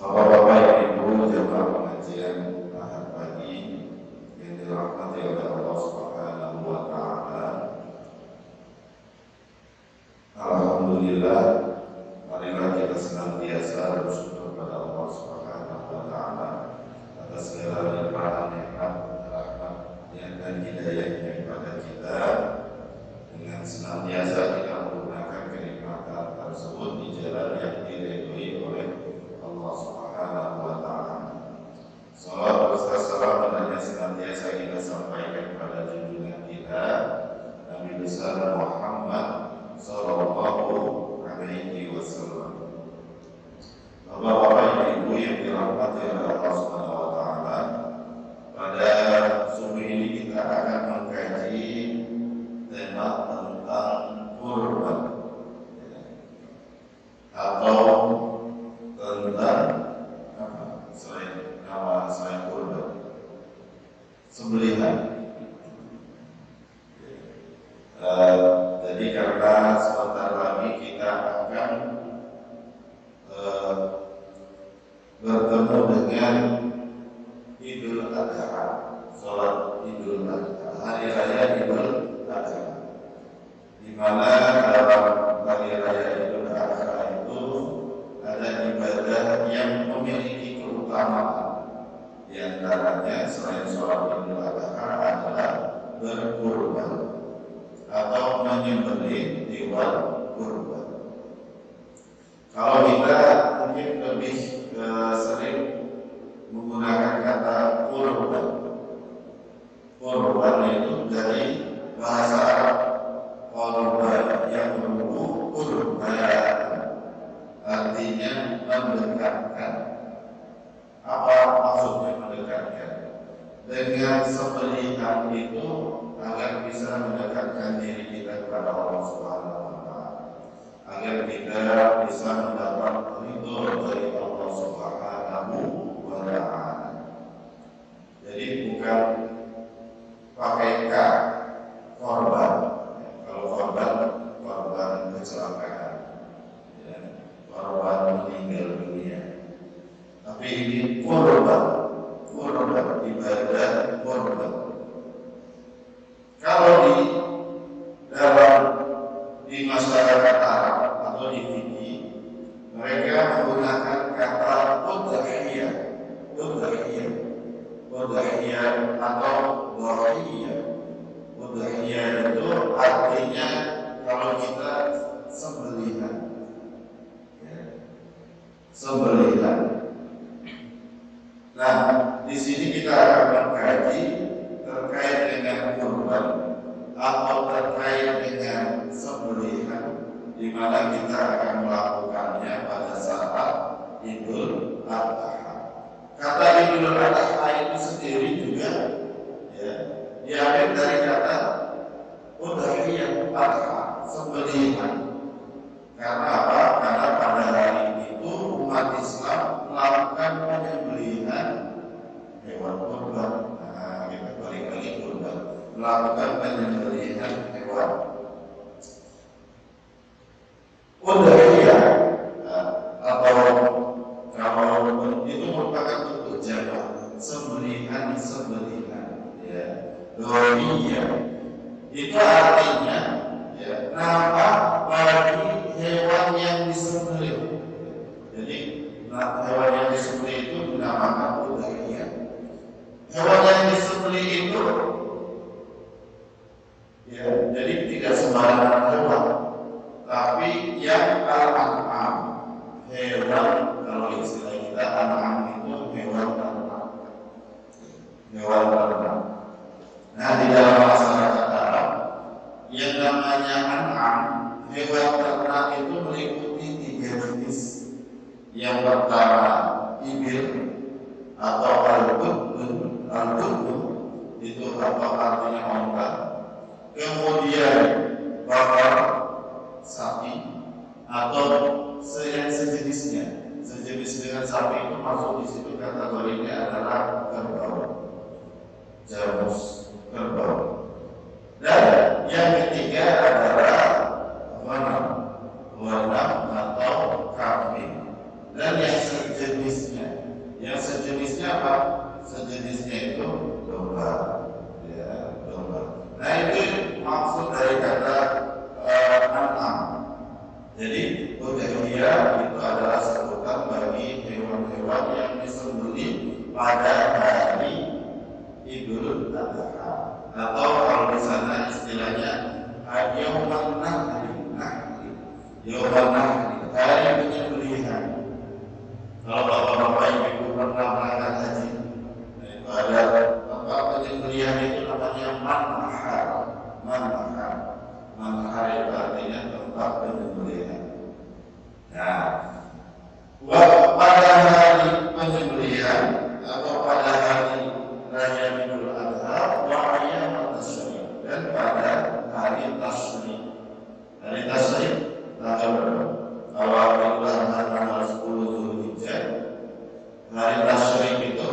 Bapak-bapak, ibu-ibu, jemaah pengajian Ahad pagi yang dirahmati oleh Allah Subhanahu wa taala. Alhamdulillah, marilah kita senantiasa bersyukur kepada Allah Subhanahu wa taala atas segala nikmat, rahmat dan hidayahnya kepada kita, dengan senantiasa kita menggunakan kenikmatan tersebut di jalan yang diridhoi oleh Allah Subhanahu wa taala. Salawat serta salam hendaknya senantiasa kita sampaikan kepada junjungan kita Nabi besar Muhammad sallallahu alaihi wasallam. Bapak-bapak, ibu yang dirahmati oleh Allah Subhanahu wa taala, pada subuh ini kita akan mengkaji tema tentang kurban atau tentang selain kurban, sembelihan. Jadi karena sebentar lagi kita akan bertemu dengan Idul Adha, sholat Idul Adha, hari raya Idul Adha, di mana dalam hari raya Idul Adha itu ada ibadah yang memiliki keutamaan. Di antaranya selain sholat Idul Adha adalah berkurban atau menyembelih hewan kurban. Kalau kita mungkin lebih sering menggunakan kata kurban. Kurban itu dari bahasa Arab korban yang berupa kurban, artinya mendekatkan. Apa maksudnya mendekatkan? Dengan sembelihan itu agar bisa mendekatkan diri kita kepada Allah Subhanahu wa taala, agar kita bisa mendapat ridho dari Allah Subhanahu wa taala. Jadi bukan pakai K, korban. Kalau korban kecelakaan, ya, korban meninggal dunia. Tapi ini kurban ibadah kurban. Kalau di masyarakat Arab atau di fikih, mereka menggunakan kata udhiyah atau dhahiyah. Udhiyah itu artinya kalau kita sembelihan, ya, sembelihan. Nah, di sini kita akan mengkaji terkait dengan kurban atau terkait dengan sembelihan, di mana kita akan melakukannya pada saat Idul Adha. Kata Idul Adha itu sendiri juga, ya, diambil dari kata udhiyah adha, sembelihan. Karena apa? Karena pada hari itu umat Islam melakukan penyembelihan hewan kurban. Nah, kita balik-balik kurban, melakukan penyembelihan hewan. Udhiyah atau kalau itu merupakan bentuk jamak sembelihan, ya. Dhiyah itu artinya, ya, nama bagi hewan yang disembelih. Jadi hewan yang disembelih itu dinamakan udhiyah. Hewan yang disembelih itu, ya, jadi tidak sembarangan hewan, tapi yang al-an'am, hewan, kalau istilah kita an'am itu hewan ternak. Nah, di dalam masyarakat Arab yang namanya an'am, hewan ternak itu meliputi 3 jenis. Yang pertama ibil atau al-budun, itu apa artinya onta. Kemudian bakar, sapi atau sejenisnya. Sejenis dengan sapi itu masuk di situ, kategorinya adalah kerbau, jamus kerbau. Dan yang ketiga adalah ghanam atau kambing. Dan yang sejenisnya. Yang sejenisnya apa? Sejenisnya itu domba, ya, domba. Nah itu maksud dari kata an'am. Jadi udhiyah itu adalah sebutan bagi hewan-hewan yang disembelih pada hari Idul Adha, atau kalau di sana istilahnya Yauman Nahri, Yauman Nahri, hari penyembelihan. Kalau bapak-bapak ibu pernah berangkat haji, itu ada tempat penyembelihan itu namanya manhar. Manhar itu artinya tempat penyembelihan. Nah, pada hari penyembelihan atau pada hari Raya Idul Adha, wa ayyam tasyrik, dan pada hari tasyrik. Hari tasyrik tanggal berapa? Kalau Idul Adha tanggal 10 Zulhijjah, hari tasyrik itu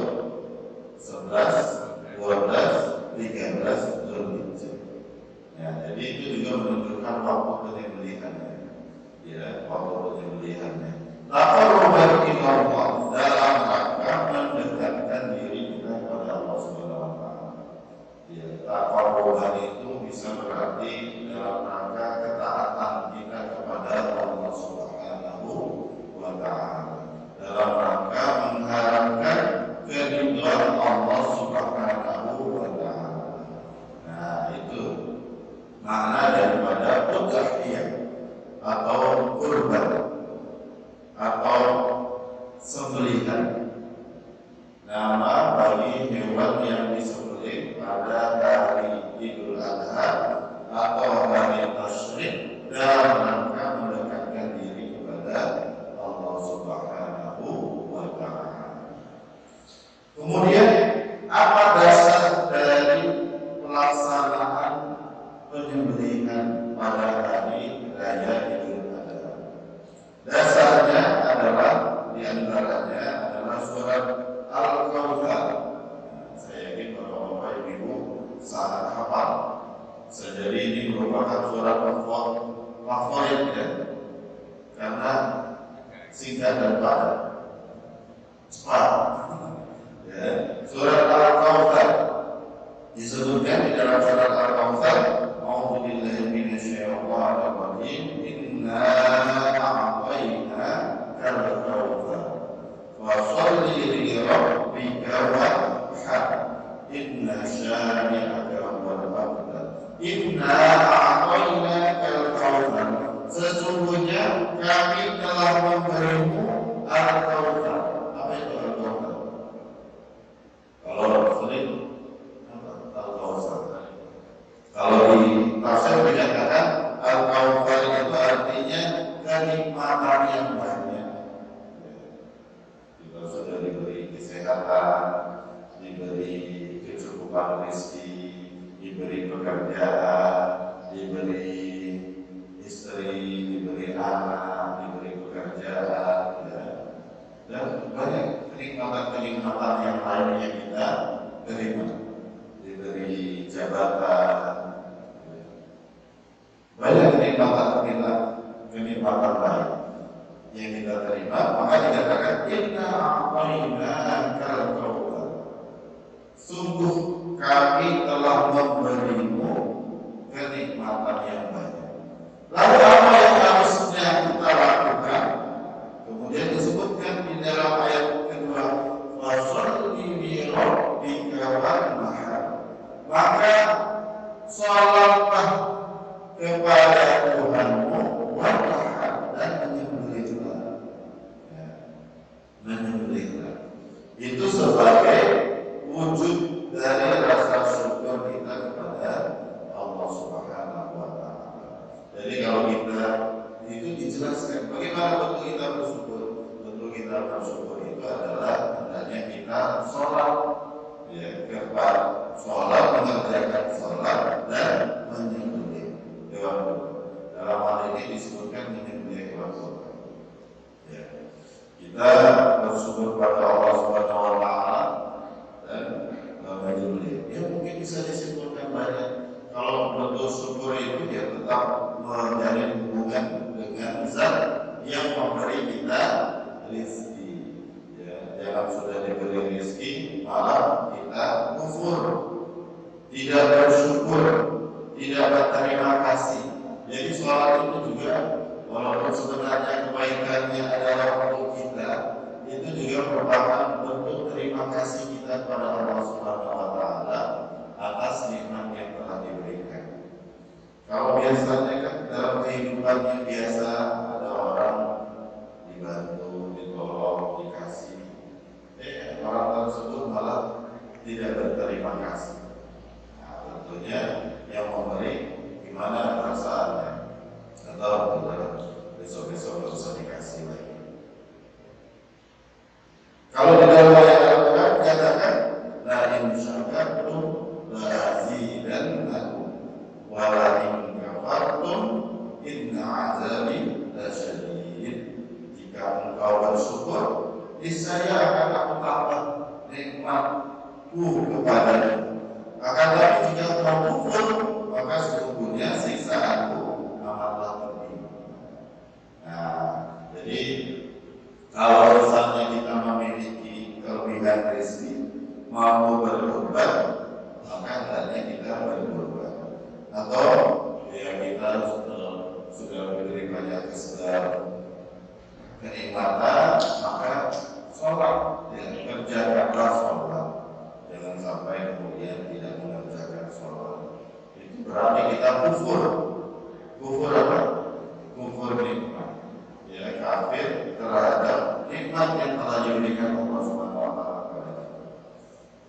11, 12, 13 Zulhijjah. Ya, jadi itu juga menunjukkan waktu penyembelihannya. Ya, waktu penyembelihannya. Taqarruban ila Allah, dalam rangka mendekatkan diri kita kepada Allah Subhanahu wa taala. Ya, taqarruban itu bisa berarti dalam rangka ketaatan kita kepada Allah Subhanahu wa taala. Dalam rangka mengharapkan keridhaan Allah Subhanahu wa taala. Nah, itu makna daripada udhiyah atau kurban atau sembelihan. Nama bagi hewan yang disembelih pada hari Idul Adha atau hari tasyrik dalam rangka mendekatkan diri kepada Allah Subhanahu wa taala. Kemudian apa dasar dari pelaksanaan penyembelihan pada hari Raya Idul Adha? Dasarnya adalah diantaranya adalah surat Al-Kautsar. Saya yakin bapak-bapak ibu sangat hafal. Jadi ini merupakan surat favorit ya, karena singkat dan padat, cepat. Ya. Surat Al-Kautsar disebutkan di dalam surat Al-Kautsar, A'udzubillahi minasyaitonir rajim, inna a'tainakal kautsar fasholli li rabbika wanhar inna syani'aka huwal abtar. Inna a'tainakal kautsar, sesungguhnya kami telah memberimu al-kautsar. Apa itu al-kautsar? Kalau sering al-kautsar. Kalau di tafsir dikatakan al-kautsar itu artinya kenikmatan yang banyak. Kita sudah diberi kesehatan, diberi kecukupan rezeki, diberi pekerjaan, diberi istri, diberi anak, diberi pekerjaan, ya. Dan banyak kenikmatan-kenikmatan yang lainnya kita terima. Diberi jabatan, banyak kenikmatan lain yang kita terima, maka dikatakan inna a'tainakal kautsar, sungguh kami telah memberimu kenikmatan yang banyak. Lalu apa yang harusnya kita lakukan? Kemudian disebutkan di dalam ayat kedua, fasholli li rabbika wanhar, maka salatlah kepada Tuhanmu wanhar, dan menyembelihlah. Ya, menyembelihlah. Itu sebagai wujud dari rasa syukur kita kepada Allah Subhanahu wa taala. Jadi kalau kita itu dijelaskan bagaimana bentuk kita bersyukur. Bentuk kita bersyukur itu adalah hendaknya kita sholat, ya, kepada sholat, mengerjakan sholat dan menyembelih hewan kurban. Dalam hal ini disebutkan menyembelih hewan kurban. Ya. Kita bersyukur pada Allah Subhanahu wa taala dan menyembelih. Ya mungkin bisa disimpulkan banyak. Kalau bentuk syukur itu ya tetap menjalin hubungan dengan zat yang memberi kita rezeki. yang sudah diberi rezeki malah kita kufur, tidak bersyukur, tidak berterima kasih. Jadi sholat itu juga walaupun sebenarnya kebaikannya adalah untuk kita, itu juga merupakan bentuk terima kasih kita kepada Allah Subhanahu wa Ta'ala atas nikmat yang telah diberikan. Kalau biasanya kan dalam kehidupan yang biasa ada orang dibantu, ditolong, dikasih, orang tersebut malah tidak berterima kasih. Nah, tentunya yang memberi gimana perasaannya, atau besok-besok nggak usah dikasih lagi. Kalau di dalam ayat Al-Quran dikatakan la in syakartum la azidannakum wa la in kafartum inna azabi lasyadid. Jika engkau bersyukur, niscaya akan aku tambah nikmatku kepadamu. Akan tetapi jika engkau kufur, maka sesungguhnya siksaanku amatlah pedih. Nah, jadi kalau misalnya kita memiliki kelebihan rezeki, mampu berkorban, maka hendaknya kita berkorban. Atau ya kita sudah diberi banyak kenikmatan, maka sholat, ya, kerjakanlah sholat. Jangan sampai kemudian tidak mengerjakan sholat. Itu berarti kita kufur. Kufur apa? Kufur nikmat. Ya, kafir terhadap nikmat yang telah diberikan Allah Subhanahu wa Ta'ala.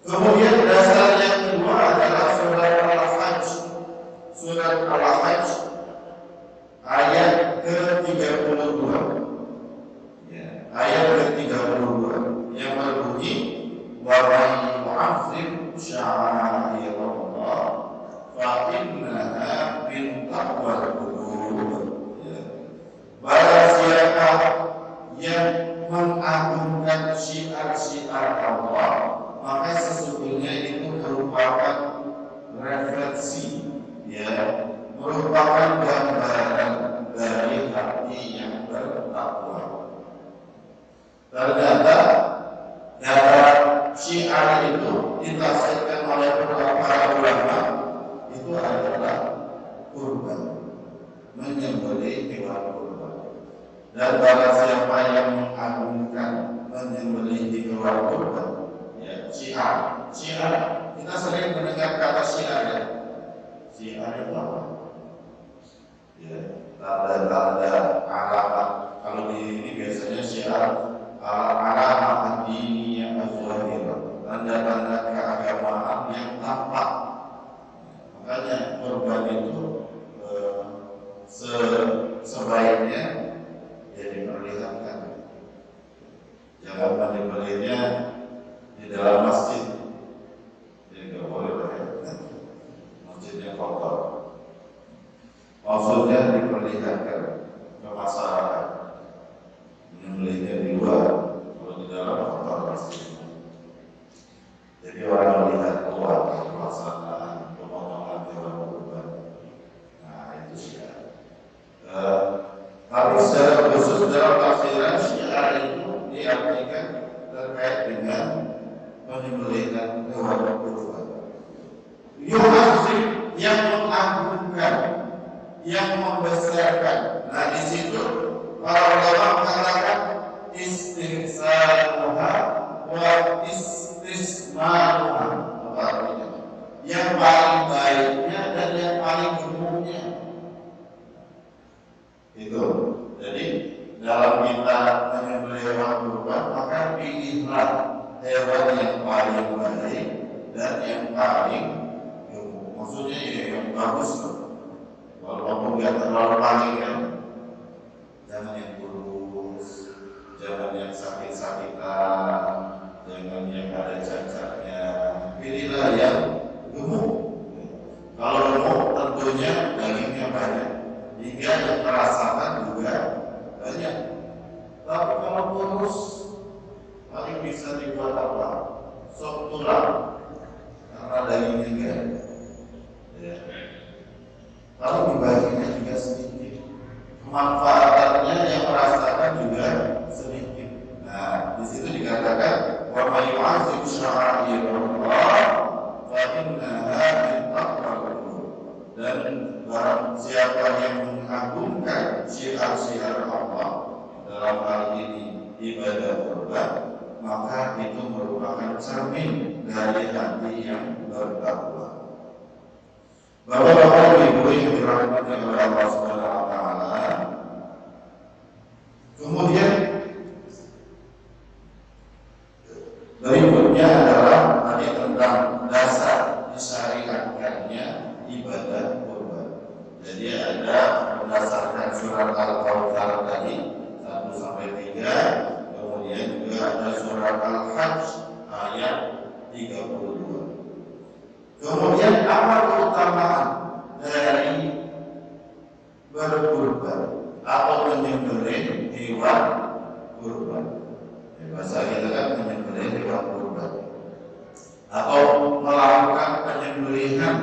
Kemudian dasar yang kedua adalah surat Al-Hajj. Surat Al-Hajj ayat ke-32. Ya, ayat ke-32 yang berbunyi wa may yu'azzim sya'airallah fa innaha min taqwal qulub. Barang siapa yang mengagungkan syiar-syiar Allah, maka sesungguhnya itu merupakan refleksi, ya, merupakan gambaran dari hati yang bertakwa. Ternyata dalam syiar itu ditafsirkan oleh para ulama itu adalah kurban, menyembelih hewan kurban. Dan barang siapa yang mengagungkan menyembelih di hewan kurban, ya, syiar, kita sering mendengar kata syiar, ya. Syiar itu apa? Ya, tanda-tanda alamat. Kalau di ini biasanya syiar alamat dini yang azwahir, tanda-tanda keagamaan yang tampak. Makanya kurban itu sebaiknya diperlihatkan. Jangan menyembelihnya di dalam masjid. Jadi nggak boleh ya. Masjidnya kotor. Maksudnya diperlihatkan ke masyarakat. Menyembelihnya di luar, kalau di dalam kotor masjid. Jadi orang melihat keluar pelaksanaan pemotongan hewan kurban. Nah itu sih. Tapi secara khusus dalam tafsiran syiar itu diartikan terkait dengan penyembelihan hewan kurban. Yu'azzim, yang mengagungkan, yang membesarkan. Nah di situ para ulama mengatakan istihsanuha wa istismanuha. Apa artinya? Yang paling baiknya dan yang paling umumnya. Itu. Jadi dalam kita menyembelih hewan kurban, maka pilihlah hewan yang paling baik dan yang paling maksudnya ya yang bagus. Walaupun nggak terlalu paling, kan, jangan yang kurus, jangan yang sakit-sakitan, jangan yang ada cacatnya. Pilihlah yang gemuk. Kalau gemuk tentunya dagingnya banyak, hingga yang merasakan juga banyak. Tapi kalau kurus, paling bisa dibuat apa? Sop tulang, karena dagingnya enggak. Ya. Kalau dibaginya juga sedikit, manfaatannya yang merasakan juga sedikit. Nah, di situ dikatakan wa may yu'azzim sya'airallah fa innaha min taqwal qulub. Dan barang siapa yang mengagungkan syiar-syiar Allah, dalam hal ini ibadah kurban, maka itu merupakan cermin dari hati yang bertakwa. Bapak-bapak, ibu yang dirahmati oleh Allah Subhanahu wa taala, kemudian berikutnya adalah tadi tentang dasar disyariatkannya ibadah kurban. Jadi ada berdasarkan surat Al-Kautsar tadi 1-3, kemudian juga ada surat Al-Hajj ayat 32. Kemudian apa keutamaan dari berkurban atau menyembelih hewan kurban? Bahasa kita kan menyembelih hewan kurban atau melakukan penyembelihan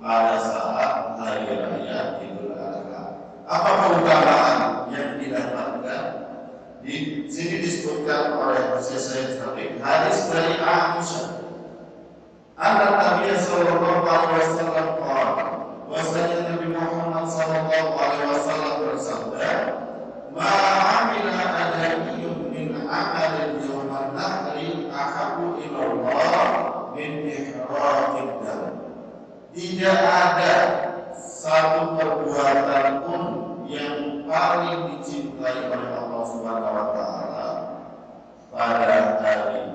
pada saat hari raya Idul Adha. Apa keutamaan yang didapatkan? Di sini disebutkan oleh Syekh Sabiq hadis dari Aisyah. Anna Nabi sallallahu alaihi wasallam qala, bahwasanya Nabi Muhammad sallallahu alaihi wasallam bersabda, "Ma 'amila adamiyyun min 'amalin yawman nahri ahabbu ila Allah min ihraqid dam." Tidak ada satu perbuatan pun yang paling dicintai oleh Allah Subhanahu wa taala pada hari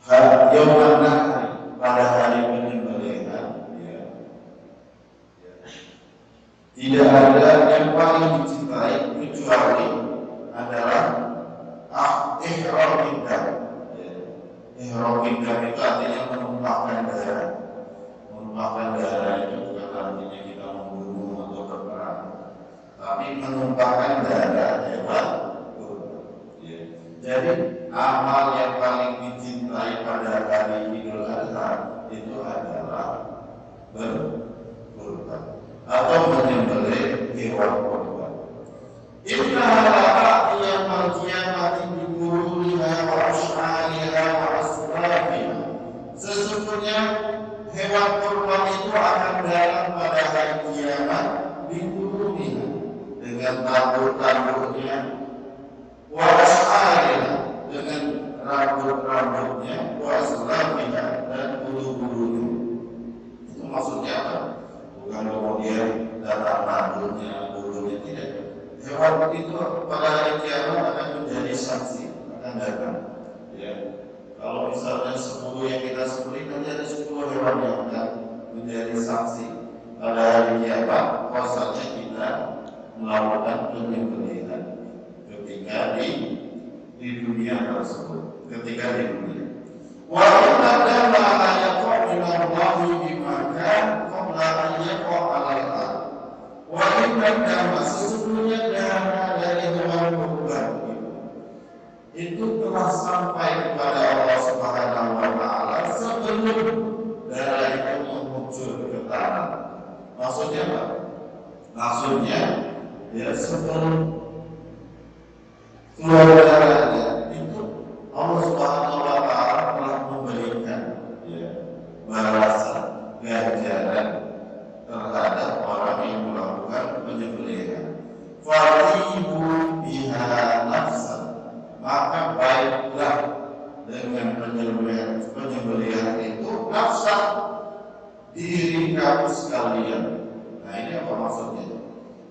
Yauman Nahri, pada hari penyembelihan, ya. Tidak ada yang paling dicintai kecuali adalah ihram dam. Ihram dam itu artinya menumpahkan darah. Menumpahkan darah itu bukan artinya kita membunuh atau berperang, tapi menumpahkan darah hewan kurban. Ya. Jadi amal yang paling dicintai pada hari Idul Adha itu adalah berkurban atau menyembelih hewan kurban. Inna la'ati yaumil qiyamati bi qululiha wa ash'ariha wa asrafiha. Sesungguhnya hewan kurban itu akan datang pada hari kiamat bi qululiha, dengan tanduk-tanduknya, wa ash'ariha, dengan rambut-rambutnya, wa asrafiha, dan bulu-bulunya. Itu maksudnya apa? Bukan kemudian datang rambutnya, bulunya, tidak. Hewan itu pada hari kiamat akan menjadi saksi, akan datang. Ya. Kalau misalnya 10 yang kita sembelih, nanti ada 10 hewan yang akan menjadi saksi pada hari kiamat. Bahwasanya kita melakukan penyembelihan ketika di dunia tersebut, ketika di dunia. Wa inna dama la yaqa' min Allahi bimakan qabla an yaqa' 'alal ard. Wa inna dama, sesungguhnya darah dari hewan kurban itu telah sampai kepada Allah Subhanahu wa taala sebelum darah itu muncul ke tanah. Maksudnya apa? Maksudnya ya sebelum keluar darahnya itu Allah Subhanahu wa taala telah memberikan ya balasan ganjaran terhadap orang yang melakukan penyembelihan. Fatibu biha nafsan, maka baiklah dengan penyembelihan itu nafsan, diri kamu sekalian. Nah, ini apa maksudnya?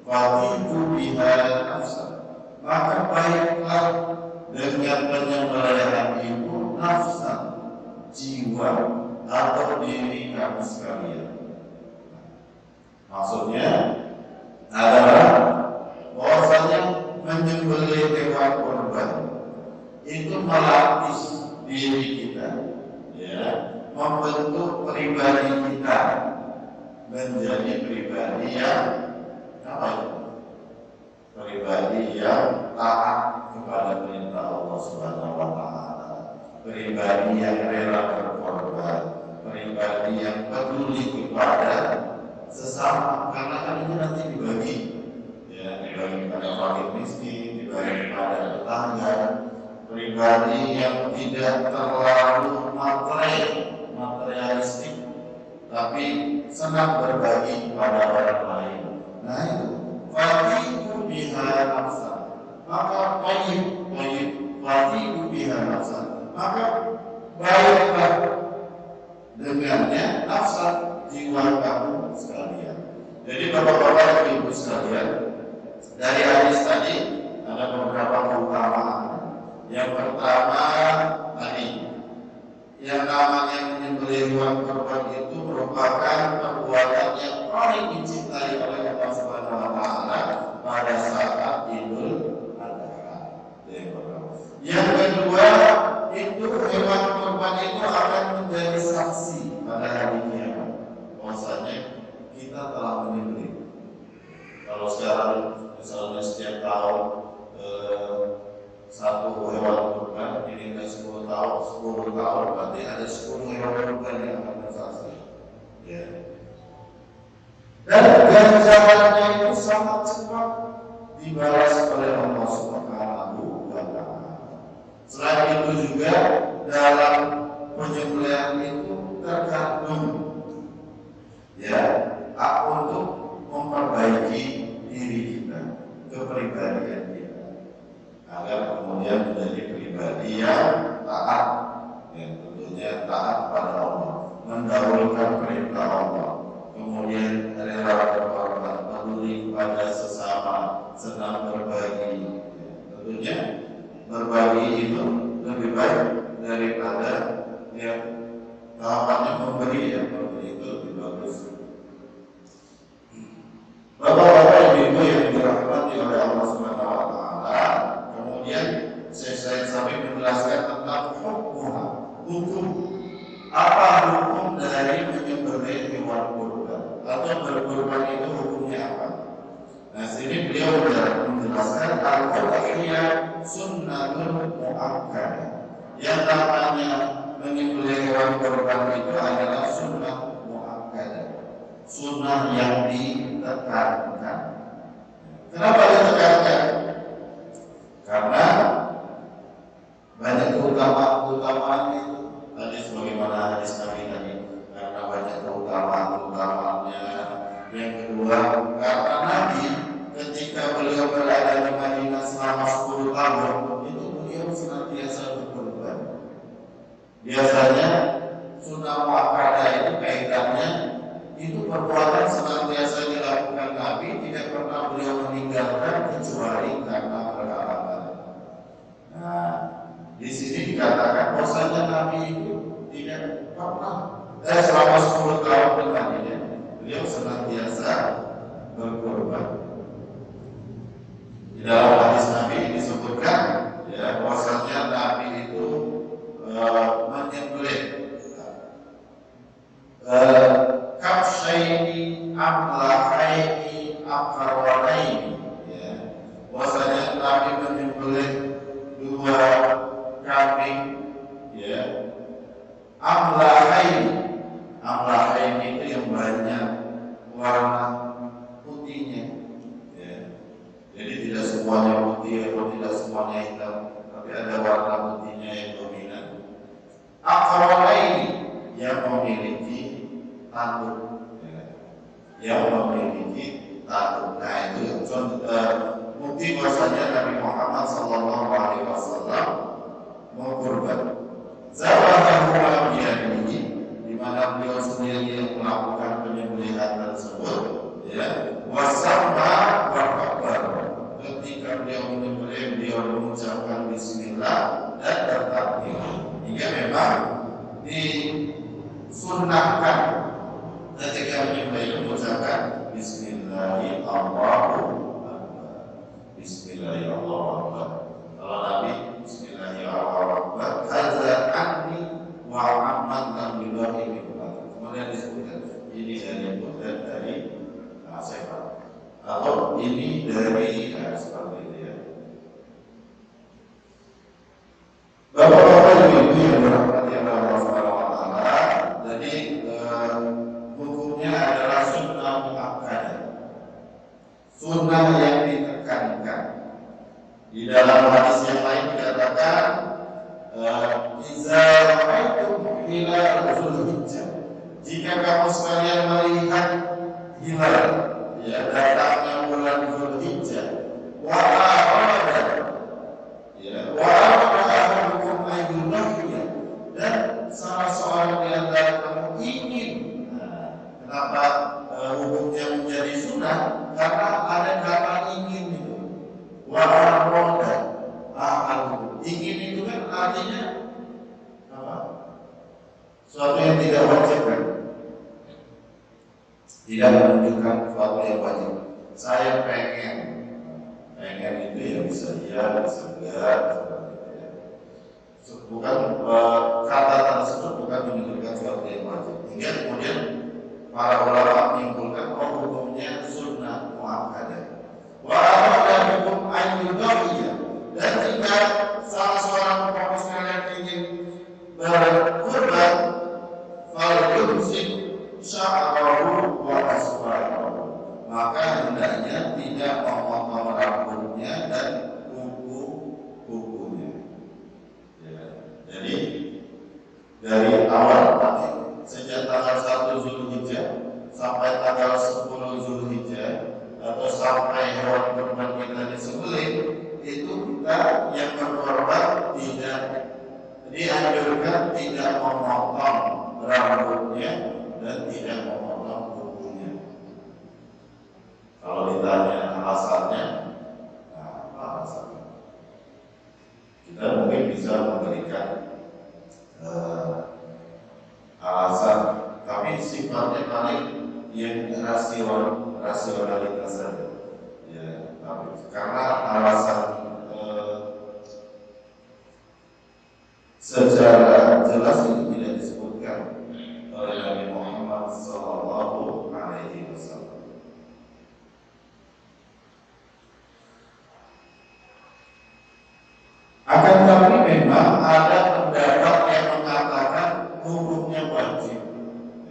Fatibu biha nafsan, maka baiklah dengan penyembelihan itu nafsan, jiwa atau diri kamu sekalian. Maksudnya adalah bahwasanya menyembelih hewan kurban itu melatih diri kita, ya, membentuk pribadi kita menjadi pribadi yang apa itu? Pribadi yang taat kepada perintah Allah Subhanahu wa taala, pribadi yang rela berkorban, pribadi yang peduli kepada sesama, karena kan itu nanti dibagi, ya, dibagi kepada fakir miskin, dibagi kepada tetangga, pribadi yang tidak terlalu materialistik, tapi senang berbagi pada orang lain. Nah itu fatihu biha nafsa, maka fatihu biha nafsa, maka baiklah dengannya nafsa jiwa kamu sekalian. Jadi bapak-bapak dan ibu sekalian, dari hadis tadi ada beberapa keutamaan. Yang pertama tadi, yang namanya menyembelih hewan kurban itu merupakan perbuatan yang paling dicintai oleh Allah Subhanahu wa taala pada saat Idul Adha. Yang kedua, itu hewan kurban itu akan menjadi saksi pada hari kiamat. Bahwasanya kita telah menyembelih. Kalau sekarang misalnya setiap tahun satu hewan kurban ini 10 tahun berarti ada 10 hewan kurban yang akan bersaksi. Ya. Dan ganjarannya itu sangat cepat dibalas oleh Allah Subhanahu wa taala. Selain itu juga dalam penyembelihan itu terkandung untuk memperbaiki diri kita, kepribadian kita, agar kemudian menjadi pribadi yang taat, yang tentunya taat pada Allah, mendahulukan perintah Allah, kemudian rela berkorban, peduli kepada sesama, senang berbagi. Tentunya berbagi itu lebih baik daripada yang tahapannya memberi, memberi itu lebih bagus. Bapak-bapak, ibu-ibu yang dirahmati oleh Allah Subhanahu wa taala, kemudian saya sampai menjelaskan tentang hukum. Apa hukum dari menyembelih hewan kurban atau berkurban itu hukumnya apa? Nah, sini beliau menjelaskan al-udhiyah sunnatul muakkadah. Yang namanya menyembelih hewan kurban itu adalah sunnah muakkadah, sunnah yang ditekankan. Kenapa ditekankan? Karena banyak keutamaan itu. Tadi sebagaimana hadis Nabi tadi, karena banyak keutamaannya. Yang kedua, karena Nabi ketika beliau berada di Madinah selama 10 tahun itu beliau senantiasa berkorban. Biasanya sunnah muakkadah itu kaitannya itu perbuatan senantiasa dilakukan Nabi, tidak pernah beliau meninggalkan kecuali karena peralatan. Nah, di sini dikatakan bahwasanya Nabi itu tidak pernah selama 10 tahun di Madinah beliau senantiasa berkorban. Di dalam hadis Nabi disebutkan bahwasanya Nabi itu menyembelih kabsyaini amlahaini aqrawanaini, bahwasanya Nabi menyembelih 2 kambing, amlahaini itu yang banyak warna putihnya, jadi tidak semuanya putih atau tidak semuanya hitam, tapi ada warna putihnya yang dominan. Aqrawanaini yang memiliki tanduk, Nah, itu bukti bahwasanya Nabi Muhammad SAW mengkurban. Zawahahu al-biyadihi, di mana beliau sendiri melakukan penyembelihan tersebut, wasamma wa kabar. Ketika beliau menyembelih, beliau mengucapkan bismillah dan bertakbir. Hingga memang disunnahkan ketika menyembelih mengucapkan Bismillahirrahmanirrahim. Bismillahirrahmanirrahim. Kalau Nabi Bismillahirrahmanirrahim, hadza anni wa amman billahi min. Kemudian disebutkan ini dari siapa? Atau ini dari seperti itu ya. Bapak-bapak ibu yang dirahmati Allah Subhanahu wa taala, jadi hukumnya adalah sunnah muakkadah, sunnah yang ditekankan. Di dalam hadis yang lain dikatakan Iza ra'aitum hilal Zulhijjah, jika kamu sekalian melihat hilal, ya, datangnya bulan Zulhijjah, wa arada, ya, wa arada ahadukum ayyudhiyah, dan salah seorang di antara kamu ingin, kenapa hukumnya menjadi sunnah? Karena ada kata ingin itu, wa arada ahadukum, ingin itu kan artinya apa? Suatu yang tidak wajib kan? Tidak menunjukkan suatu yang wajib. Saya pengen itu ya bisa iya, bisa enggak, seperti itu ya. Bukan kata tersebut bukan menunjukkan suatu yang wajib. Hingga kemudian para ulama menyimpulkan hukumnya sunnah muakkadah. Wa ada hukum ayyudhiyah, dan jika salah seorang kaum sekalian ingin berkurban, falyumsik sya'rahu wa asfarahu, maka hendaknya tidak memotong rambutnya dan kuku-kukunya. Ya. Jadi dari awal tadi, sejak tanggal 1 Zulhijjah sampai tanggal 10 Zulhijjah, atau sampai hewan kurban kita disembelih, itu kita yang berkorban tidak dianjurkan tidak memotong rambutnya dan tidak memotong kukunya. Kalau ditanya alasannya, apa alasannya? Kita mungkin bisa memberikan alasan, tapi sifatnya paling yang rasionalitas saja. Ya, tapi karena alasan secara jelas itu tidak disebutkan oleh Nabi Muhammad Sallallahu Alaihi Wasallam. Akan tetapi memang ada pendapat yang mengatakan hukumnya wajib.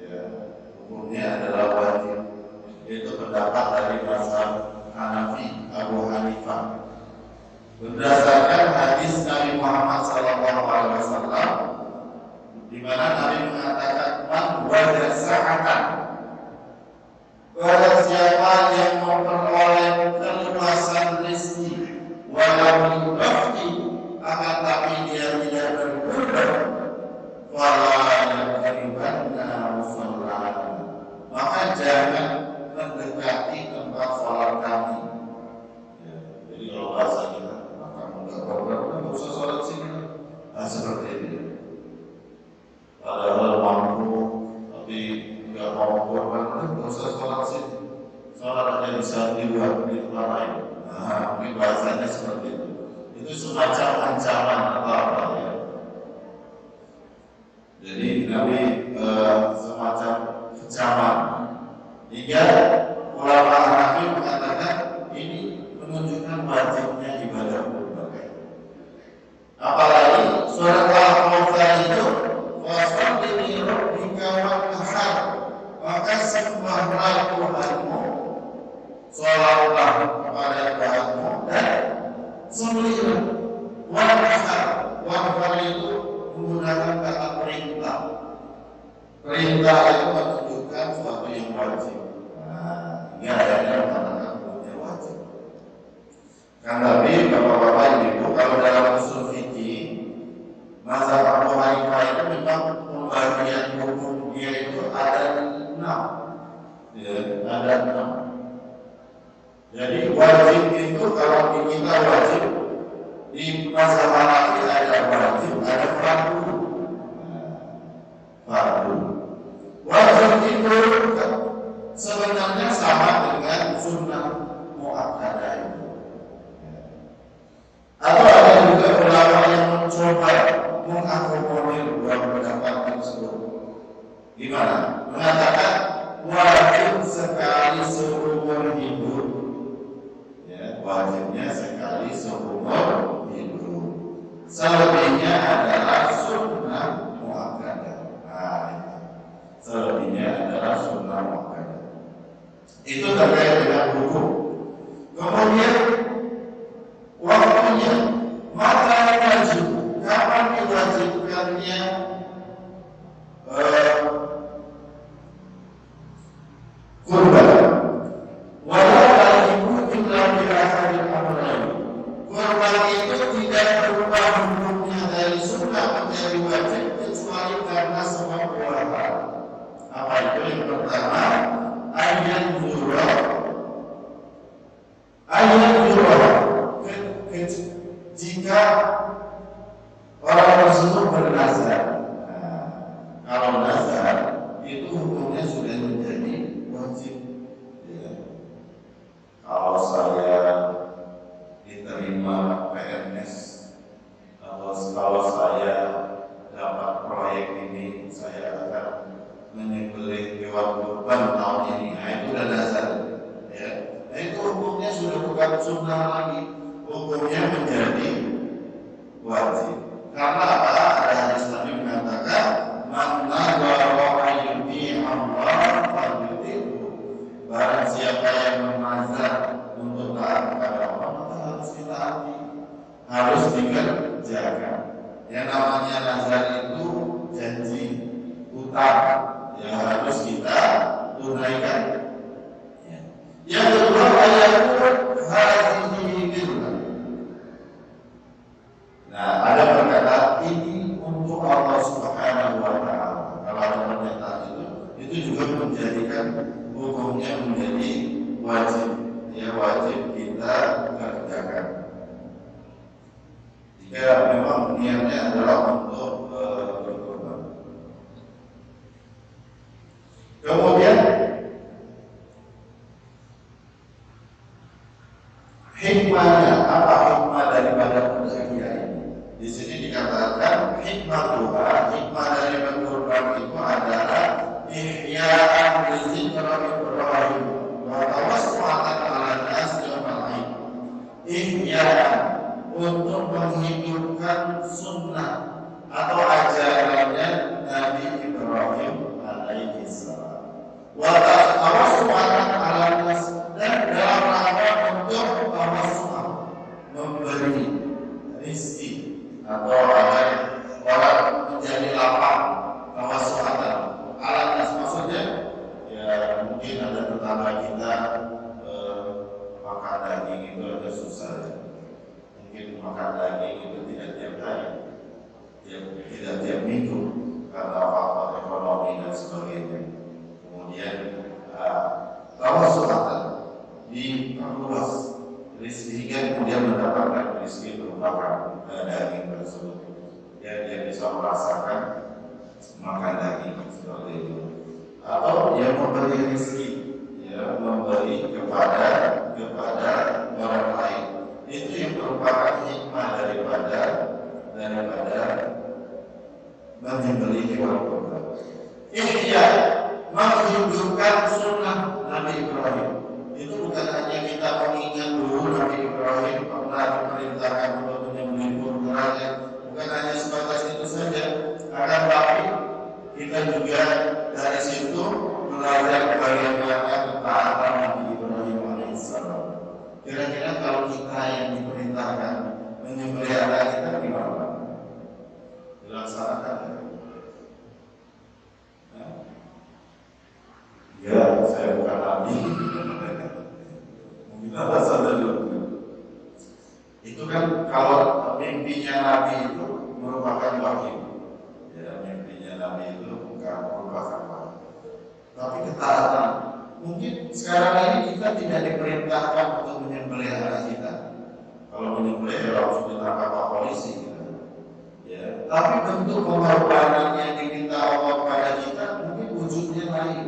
Ya, hukumnya adalah wajib. Itu pendapat dari mazhab Hanafi, Abu Hanifah. Berdasarkan hadis Nabi Muhammad SAW, di mana Nabi mengatakan, man wajah sa'atan, barang siapa yang memperoleh keluasan rezeki, walau yubakti, akan tapi dia tidak berkurban, wala yaqribanna musallana, maka jangan mendekati tempat sholat kami. Ya, jadi kalau bahasa kita, maka enggak usah sholat sini. Seperti itu. Padahal mampu, tapi enggak mau korban, enggak usah sholat sini. Sholat aja bisa dibuat di tempat lain. Mungkin bahasanya seperti itu. Itu semacam ancaman atau apa ya. Jadi Nabi semacam kecaman. Hingga ulama Hanafi mengatakan ini menunjukkan wajibnya ibadah kurban. Apalagi surat Al-Qur'an itu wassalli li rabbika wanhar, maka sembahlah Tuhanmu, sholatlah kepada Tuhanmu dan sembelihlah. Wanhar itu menggunakan kata perintah. Perintah itu menunjukkan suatu yang wajib. Ini ayatnya mengatakan hukumnya wajib. Kan tapi bapak-bapak ibu, kalau dalam usul fikih, mazhab Abu Hanifah itu memang pembagian hukum dia itu ada 6. Ya, ada 6. Jadi wajib itu kalau di kita wajib, di mazhab Hanafi ada wajib, ada fardu. Fardu. Wajib itu sebenarnya sama dengan sunnah muakkadah itu. Atau ada juga ulama yang mencoba mengakomodir dua pendapat tersebut. Gimana? Mengatakan wajib sekali seumur hidup. Ya, wajibnya sekali seumur hidup. Selebihnya adalah sunnah muakkadah. Selebihnya adalah sunnah muakkadah. Itu terkait dengan hukum. Kemudian waktunya, maka wajib kapan kita kurban itu tidak berubah hukumnya dari sunnah menjadi wajib kecuali karena sebab dua hal. Apa itu? Yang pertama, ayat jurah. Jika orang tersebut bernazar, kalau nazar itu hukumnya sudah menjadi wajib. Ya. Kalau saya diterima PNS atau kalau saya dapat proyek ini, saya akan menyembelih hewan kurban tahun ini. Nah, itu udah nazar. Ya. Nah, itu hukumnya sudah bukan sunnah lagi, hukumnya menjadi wajib. Karena apa? Ada hadis Nabi mengatakan, "Man nazara ayyuti Allah falyuti'hu." Barang siapa yang menazar untuk taat kepada Allah, maka harus ditaati, harus dikerjakan. Yang namanya nazar itu janji, utang, yang harus kita tunaikan. Ya. Yang kedua, ayatnya hadhihi billah. Nah, ada perkataan ini untuk Allah Subhanahu wa Ta'ala. Kalau ada pernyataan itu juga menjadikan hukumnya menjadi wajib. Ya, wajib kita kerjakan. Jika memang niatnya adalah untuk berkorban. Kemudian hikmahnya, apa hikmah daripada udhiyah ini? Di sini dikatakan hikmah dari berkorban itu adalah ihya'an dzikra Ibrahim wa tawassu'atan 'ala nas yawmal 'id. Ihya'an, untuk menghidupkan sunnah atau ajarannya Nabi Ibrahim alaihi salam. Wa tawassu'atan 'ala nas, dan dalam rangka untuk tawassu', memberi rezeki atau agar orang menjadi lapang. Tawassu'atan 'ala nas maksudnya ya mungkin ada tetangga kita makan daging itu agak susah. Mungkin makan daging itu tidak tiap hari, tidak tiap minggu karena faktor ekonomi dan sebagainya. Kemudian tawassu'atan, diperluas sehingga kemudian mendapatkan rezeki berupa daging tersebut. Ya, dia bisa merasakan makan daging seperti itu. Atau dia memberi rezeki, ya, memberi kepada orang lain. Itu yang merupakan hikmah daripada menyembelih hewan kurban. Ihya, menghidupkan sunnah Nabi Ibrahim. Itu bukan hanya kita mengingat dulu Nabi Ibrahim pernah diperintahkan untuk menyembelih kurbannya, bukan hanya sebatas itu saja. Akan tetapi kita juga dari situ belajar bagaimana ketaatan Nabi Ibrahim alaihissalam. Kira-kira kalau kita yang diperintahkan menyembelih anak kita gimana? Dilaksanakan? Ya, saya bukan nabi. Mungkin ada saja dulu. Itu kan kalau mimpinya nabi itu merupakan wahyu. Ya, mimpinya nabi itu bukan merupakan wahyu. Tapi ketaatan. Mungkin sekarang ini kita tidak diperintahkan untuk menyembelih anak kita. Kalau menyembelih harus ditangkap polisi. Ya, tapi bentuk pengorbanan yang diminta Allah kepada kita mungkin wujudnya lain.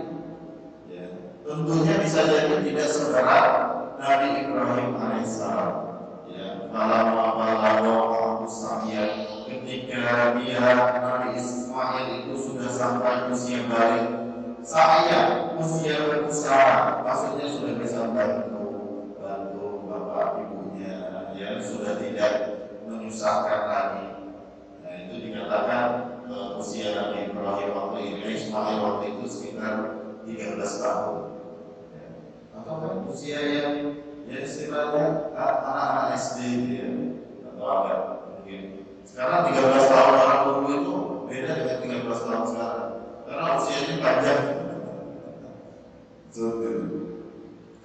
Ya, tentunya bisa jadi tidak seberat Nabi Ibrahim alaihissalam. Ya, malam aku sa'yan, ketika dia Nabi Ismail itu sudah sampai usia balik. Saya usia berusaha, maksudnya sudah bisa bantu bapak ibunya, ya sudah tidak menyusahkan lagi. Nah, itu dikatakan usia Nabi Ibrahim waktu itu, Ismail waktu itu sekitar 13 tahun. Ya. Atau kan usia yang ya istilahnya anak-anak SD ya, atau agak mungkin. Sekarang 13 tahun orang dulu itu beda dengan 13 tahun sekarang. Karena usianya panjang.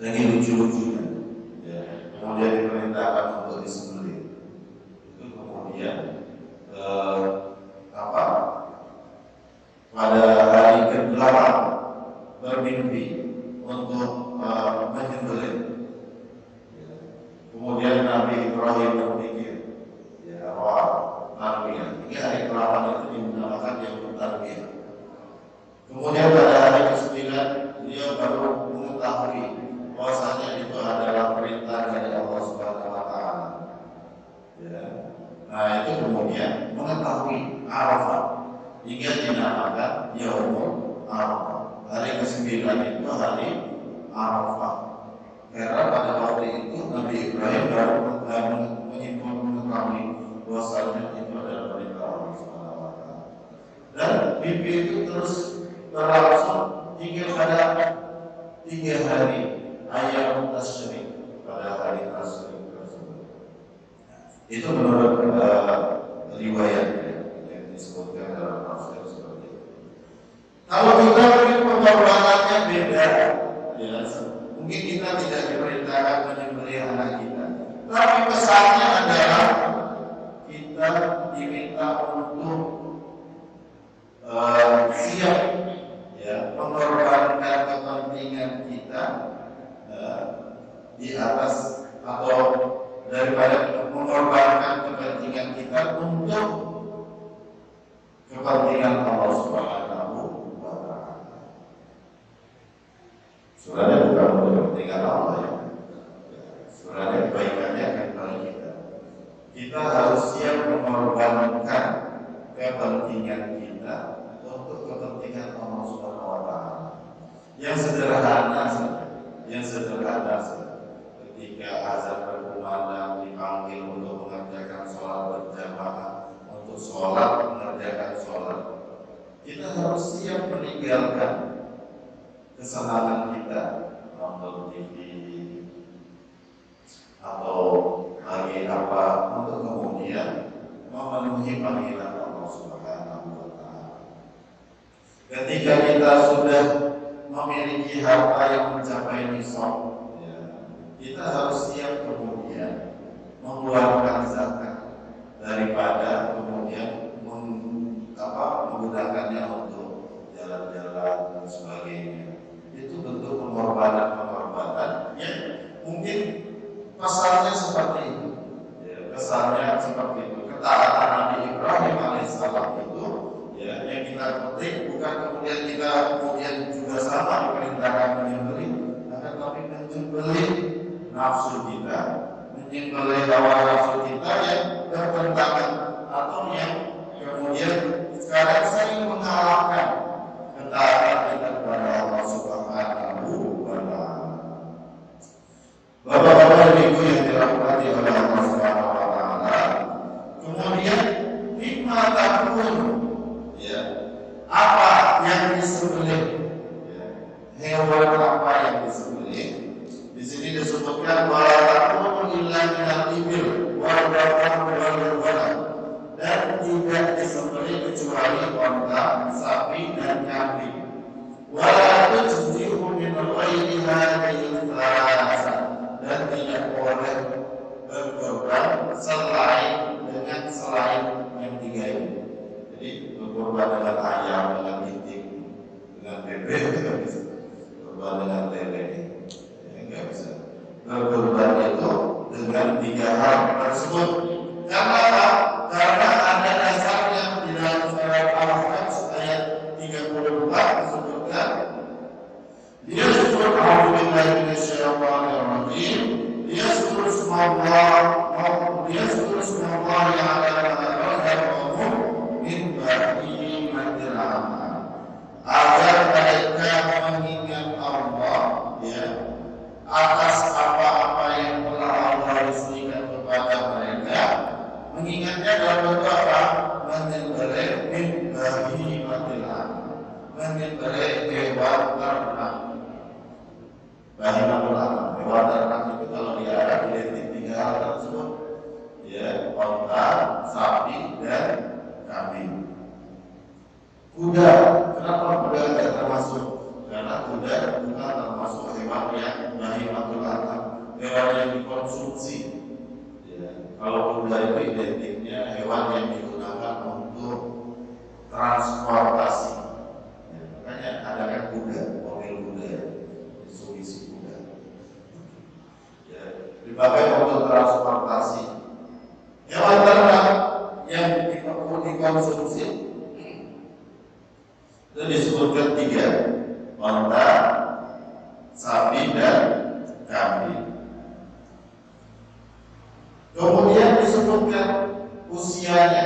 Lagi lucu-lucunya. Ya, kemudian diperintahkan untuk disembelih. Nah itu kemudian mengetahui Arafah hingga dinamakan Yaumul Arafah. Hari ke-9 itu hari Arafah. Karena pada waktu itu Nabi Ibrahim baru mengetahui bahwasanya itu adalah perintah Allah Subhanahu wa Ta'ala. Dan mimpi itu terus berlangsung hingga pada 3 hari ayam tasyrik, pada hari tasyrik tersebut. Itu menurut riwayat yang disebutkan dalam tafsir seperti itu. Kalau kita ingin pengorbanannya beda, ya, mungkin kita tidak diperintahkan menyembelih anak kita, tapi pesannya adalah kita diminta untuk siap, ya, mengorbankan kepentingan kita di atas atau daripada mengorbankan kepentingan kita untuk kepentingan Allah Subhanahu wa Ta'ala. Sebenarnya bukan untuk kepentingan Allah, ya. Sebenarnya kebaikannya akan kepada kita. Kita harus siap mengorbankan kepentingan kita untuk kepentingan Allah Subhanahu wa Ta'ala. Yang sederhana saja, ketika azan berkumandang dipanggil untuk mengerjakan sholat berjamaah, untuk sholat mengerjakan sholat, kita harus siap meninggalkan kesenangan kita nonton TV atau lagi apa untuk kemudian memenuhi panggilan Allah Subhanahu wa Ta'ala. Ketika kita sudah memiliki harta yang mencapai nisab, kita harus siap kemudian mengeluarkan zakat daripada kemudian menggunakannya untuk jalan-jalan dan sebagainya. Itu bentuk pengorbanan yang mungkin pesannya seperti itu, ya, kesannya seperti itu. Ketaatan Nabi Ibrahim alaihissalam itu, ya, yang kita petik bukan kemudian kita juga sama diperintahkan menyembelih, akan tapi menyembelih nafsu kita, menyembelih hawa nafsu kita yang bertentangan atau yang kemudian sekarang sering mengalahkan ketaatan kita kepada Allah Subhanahu wa Ta'ala. Bapak-bapak dan ibu yang dirahmati oleh Allah Subhanahu wa Ta'ala, kemudian mimma takun, ya, apa yang disembelih, ya, hewan apa yang disembelih. Di sini disebutkan wala takunu illa minal ibil wal baqar wal ghanam, dan tidak disembelih kecuali unta, sapi dan kambing. Wala tujzi'u min ghairi hadhihi thalatha, dan tidak boleh berkorban selain yang 3 ini. Jadi berkorban dengan ayam, dengan itik, dengan bebek tidak bisa. Berkorban dengan lele, nggak bisa. Berkorban itu dengan 3 hal tersebut. Karena ada dasarnya di dalam surat Al-Hajj ayat 34 disebutkan, dia sebut a'udzubillahi minasyaitonir rajim, dia sebut semua yang ada min bahimatil an'am, agar mereka mengingat Allah, ya, atas apa-apa yang telah Allah rizkikan kepada mereka. Mengingatnya dalam bentuk apa? Menyembelih min bahimatil an'am, menyembelih hewan ternak. Bahimatul an'am, hewan ternak itu kalau di Arab identik 3 hal tersebut, ya, unta, sapi dan kambing. Kuda, kenapa kuda tidak termasuk? Karena kuda bukan termasuk hewan yang bahimatul an'am, hewan yang dikonsumsi. Ya, kalau kuda itu identiknya hewan yang digunakan untuk transportasi. Ya, makanya ada kan kuda, mobil kuda, Mitsubishi kuda. Ya, dipakai untuk transportasi. Hewan ternak yang dikonsumsi itu disebutkan 3, unta, sapi dan kambing. Kemudian disebutkan usianya.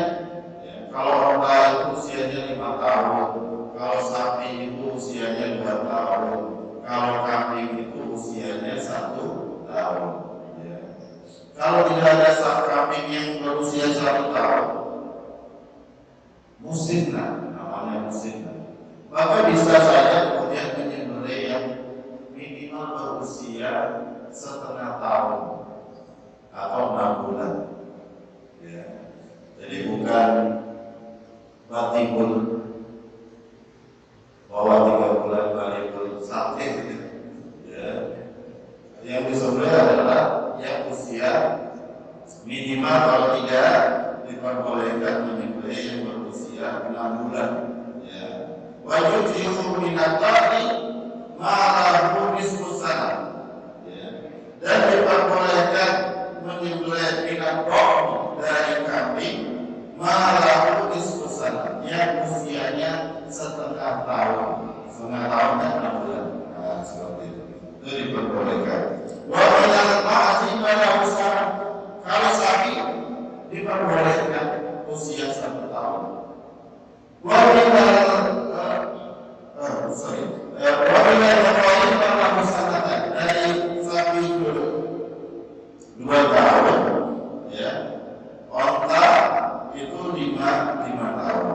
Ya, kalau onta itu usianya 5 tahun, kalau sapi itu usianya 2 tahun, kalau kambing itu usianya 1 tahun. Ya. Kalau tidak ada kambing yang berusia 1 tahun, musnah, namanya musnah. Maka bisa saja kemudian menyembelih yang minimal berusia setengah tahun atau 6 bulan. Ya. Jadi bukan batibul bahwa 3 bulan batibul sampai gitu. Ya. Yang disebut adalah yang usia minimal, kalau tidak diperbolehkan menyembelih yang berusia 6 bulan. Ya. Wajib minatari ma'alahu nisfusan. Ya. Dan diperbolehkan menyembelih minatari dari kambing ma'alahu nisfusan yang usianya setengah tahun. Setengah tahun dan 6 bulan. Nah, seperti itu. Itu diperbolehkan. Wa minal ma'asi pada usaha. Kalau sapi diperbolehkan usia 1 tahun. Wa minal dari sapi dulu 2 tahun, ya. Onta itu 5 tahun.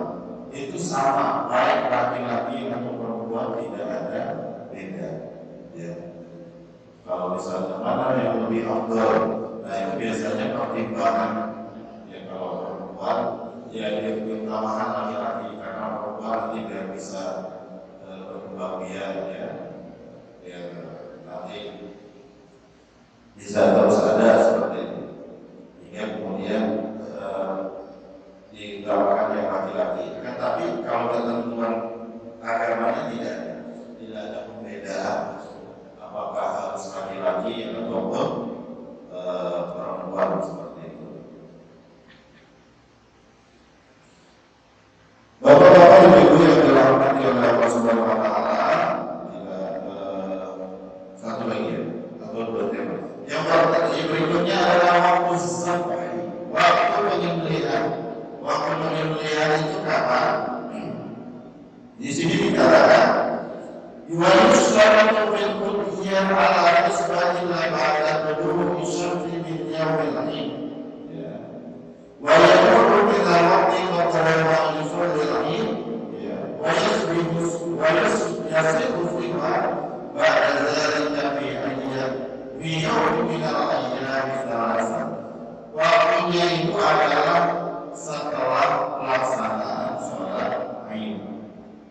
Itu sama, baik laki-laki atau perempuan, tidak ada beda. Ya. Kalau misalnya mana yang lebih afdal, nah itu biasanya pertimbangan. Ya, kalau perempuan, ya dia utamakan laki-laki, karena perempuan tidak bisa berkembang biak, ya. Ya, nanti bisa terus ada seperti itu, hingga kemudian diutamakan yang laki-laki. Tapi kalau ketentuan agamanya tidak ada pembedaan apakah harus laki-laki ataupun perempuan, seperti itu. Bapak-bapak ibu yang dirahmati oleh Allah Subhanahu wa Ta'ala, satu lagi atau 2 tema. Yang berikutnya adalah waktu sampai, waktu penyembelihan. Waktu penyembelihan itu kapan? Di sini dikatakan yuwayusharatu fil qudhiyah ala isbatil ba'da duluhi syarfi min yawmil aid. Ya. Wa yaqulu bila waqti qadra ma yusalli aid. Ya. Wa yasbihu fiha ba'da dhalika fi ayyam fi yawmin min al-ayyam thalatha. Waktunya itu adalah setelah pelaksanaan sholat Aid.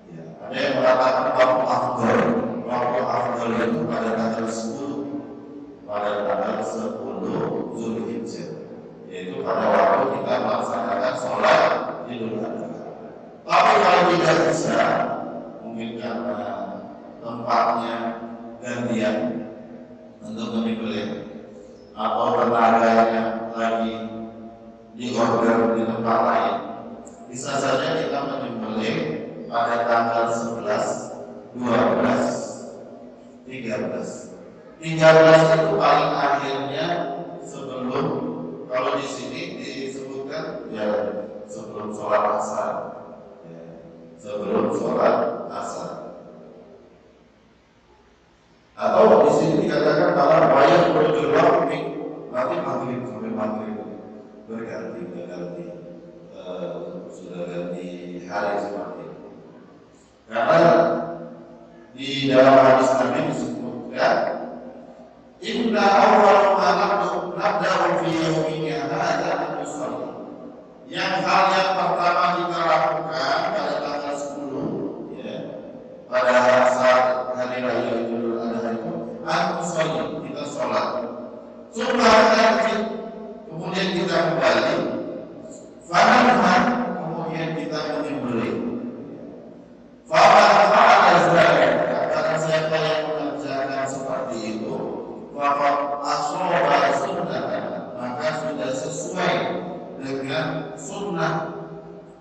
Ya, ada yang mengatakan waktu afdal. Waktu afdal itu pada tanggal 10 Zulhijjah, yaitu pada waktu kita melaksanakan sholat Idul Adha. Tapi kalau tidak bisa, mungkin karena tempatnya gantian untuk menyembelih atau tenaganya lagi di order di tempat lain, bisa saja kita menyembelih pada tanggal 11, 12, 13. 13 itu paling akhirnya sebelum, kalau di sini disebutkan ya sebelum sholat asar, ya, sebelum sholat asar. Atau di sini dikatakan kalau bayar berjual nanti maghrib sampai maghrib berganti sudah ganti hari seperti itu. Karena di dalam hadis Nabi disebutkan inna awwal ma nabda'u fi yawmina hadza al-sholli. Yang hal yang pertama kita lakukan pada tanggal 10, ya, pada saat hari raya Idul Adha itu al-sholli, kita sholat. Kemudian kita kembali, fanamhan, kemudian kita menyembelih. Faman fa'ala dzalika, karena siapa yang mengerjakan seperti itu, faqad ashaba sunnah, maka sudah sesuai dengan sunnah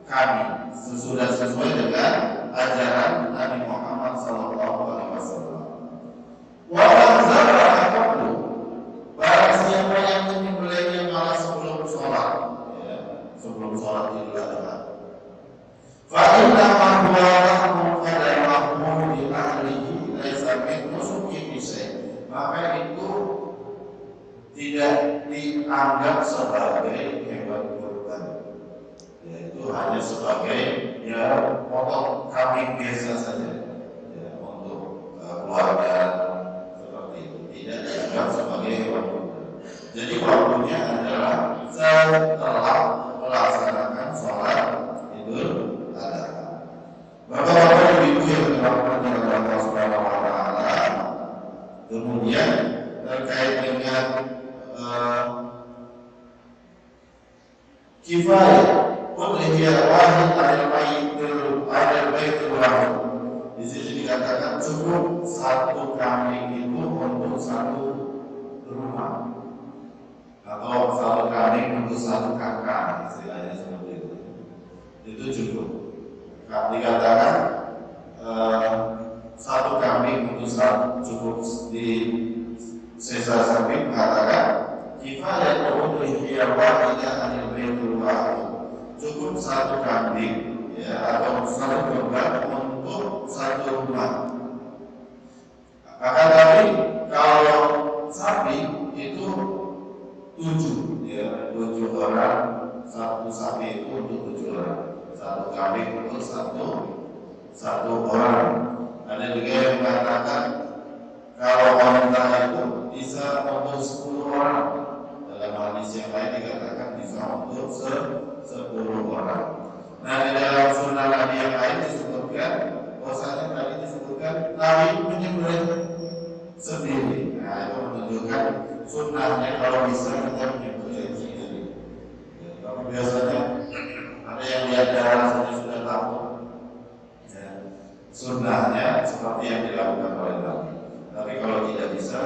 kami, sudah sesuai dengan ajaran Nabi Muhammad SAW. Wa man zara'a qablu, barang siapa yang menyembelihnya malah sebelum sholat, ya, sholat Idul Adha. Fa'inna mahwalahu kadamahmu di ahlihi laisa min nusuki bisai, maka itu tidak dianggap sebagai hewan kurban, yaitu hanya sebagai potong kambing biasa saja untuk keluarga seperti itu, tidak dianggap sebagai hewan kurban. Jadi waktunya adalah setelah melaksanakan sholat Idul Adha. Bapak-bapak ibu yang dirahmati oleh Allah Subhanahu wa taala, kemudian terkait dengan kifayah udhiyah wahid adil baitul wahid. Di sini dikatakan cukup satu kambing itu untuk satu rumah, atau satu kambing untuk satu kakak, istilahnya seperti itu. Itu cukup. Dikatakan satu kambing untuk satu cukup. Di sisa samping mengatakan kifayah udhiyah wahidah adil baitul wahid, cukup satu kambing atau satu kurban untuk satu rumah. Akan tapi kalau sapi itu 7 orang, satu sapi itu untuk 7 orang, satu kambing untuk satu orang. Ada juga yang mengatakan kalau wanita itu bisa untuk 10 orang. Dalam hadis yang lain dikatakan bisa untuk 10 orang. Nah, di dalam sunnah Nabi yang lain disebutkan, bahwasanya tadi disebutkan Nabi menyembelih sendiri. Nah, itu menunjukkan sunnahnya kalau bisa kita menyembelih sendiri. Tapi biasanya ada yang lihat darah saja sudah tahu. Sunnahnya seperti yang dilakukan oleh Nabi. Tapi kalau tidak bisa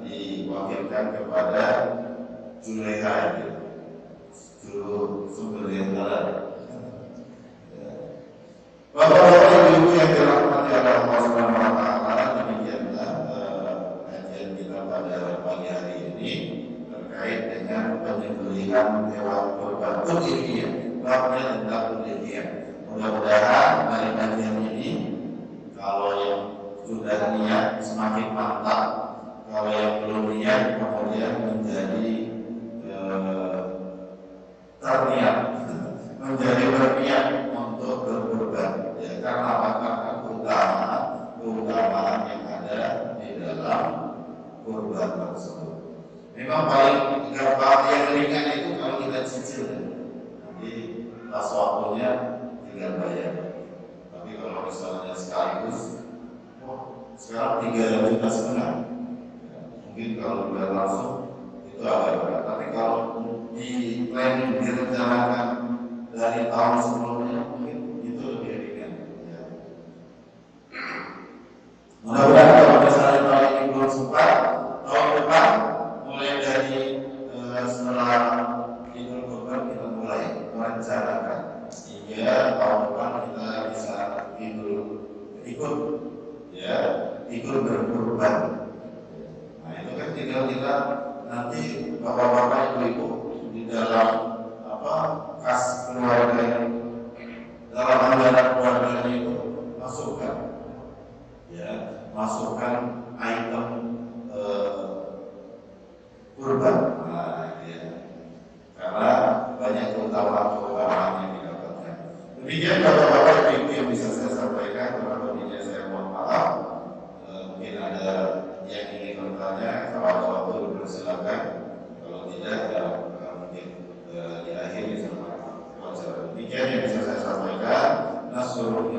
diwakilkan kepada Julaiha itu, juru sembelih darah. Bapak-bapak ibu yang dirahmati oleh Allah Subhanahu wa taala, demikianlah kajian kita pada pagi hari ini terkait dengan penyembelihan hewan kurban udhiyah, babnya tentang udhiyah. Mudah-mudahan dari kajian ini, kalau yang sudah niat semakin mantap, kalau yang belum niat kemudian menjadi terniat, menjadi berniat untuk berkurban. Karena apa? Karena keutamaan yang ada di dalam kurban tersebut. Memang paling gampang yang ringan itu kalau kita cicil, nanti pas waktunya tinggal bayar. Tapi kalau misalnya sekaligus, sekarang 3,5 juta, mungkin kalau sudah langsung itu agak berat. Tapi kalau di planning, direncanakan dari tahun sebelumnya, mungkin itu lebih ringan. Mudah-mudahan kalau misalnya tahun ini belum sempat, tahun depan mulai dari setelah Idul Kurban kita mulai merencanakan sehingga tahun depan kita bisa ikut berkurban. Nah, itu kan tinggal kita nanti bapak-bapak ibu-ibu di dalam kas keluarga, dalam anggaran keluarga itu masukkan item kurban. Karena banyak keutamaan yang didapatkan. Demikian bapak-bapak ibu yang bisa saya sampaikan. Kurang lebihnya saya mohon maaf. Mungkin ada yang ingin bertanya, kalau ada waktu dipersilakan. Kalau tidak, mungkin diakhiri sama wawancara. Demikian yang bisa saya sampaikan. Nasrul